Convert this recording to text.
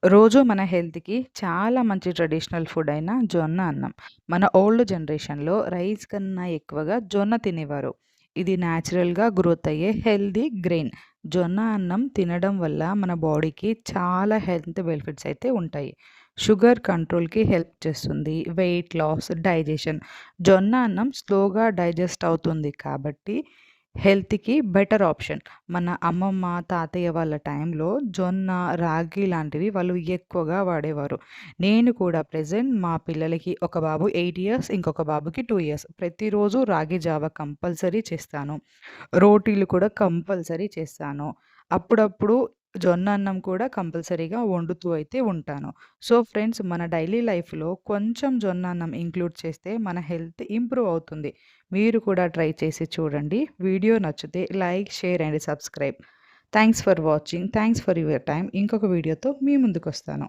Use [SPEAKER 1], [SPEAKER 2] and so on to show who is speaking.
[SPEAKER 1] రోజు మన హెల్త్‌కి చాలా మంచి ట్రెడిషనల్ ఫుడ్ అయిన జొన్న అన్నం. మన ఓల్డ్ జనరేషన్‌లో రైస్ కన్నా ఎక్కువగా జొన్న తినేవారు. ఇది న్యాచురల్‌గా గ్రోత్ అయ్యే హెల్తీ గ్రెయిన్. జొన్న అన్నం తినడం వల్ల మన బాడీకి చాలా హెల్త్ బెనిఫిట్స్ అయితే ఉంటాయి. షుగర్ కంట్రోల్‌కి హెల్ప్ చేస్తుంది. Weight loss, digestion. జొన్న అన్నం స్లోగా డైజెస్ట్ అవుతుంది కాబట్టి హెల్త్‌కి బెటర్ ఆప్షన్. మన అమ్మమ్మ, తాతయ్య వాళ్ళ టైంలో జొన్న, రాగి లాంటివి వాళ్ళు ఎక్కువగా వాడేవారు. నేను కూడా ప్రెజెంట్ మా పిల్లలకి ఒక బాబు 8 ఇయర్స్, ఇంకొక బాబుకి 2 ఇయర్స్. ప్రతిరోజు రాగి జావ కంపల్సరీ చేస్తాను. రోటీలు కూడా కంపల్సరీ చేస్తాను. అప్పుడప్పుడు జొన్న అన్నం కూడా కంపల్సరీగా వండుతూ అయితే ఉంటాను. సో ఫ్రెండ్స్, మన డైలీ లైఫ్‌లో కొంచెం జొన్న అన్నం ఇంక్లూడ్ చేస్తే మన హెల్త్ ఇంప్రూవ్ అవుతుంది. మీరు కూడా ట్రై చేసి చూడండి. వీడియో నచ్చితే like, share and subscribe. Thanks for watching. Thanks for your time. ఇంకొక వీడియోతో మీ ముందుకొస్తాను.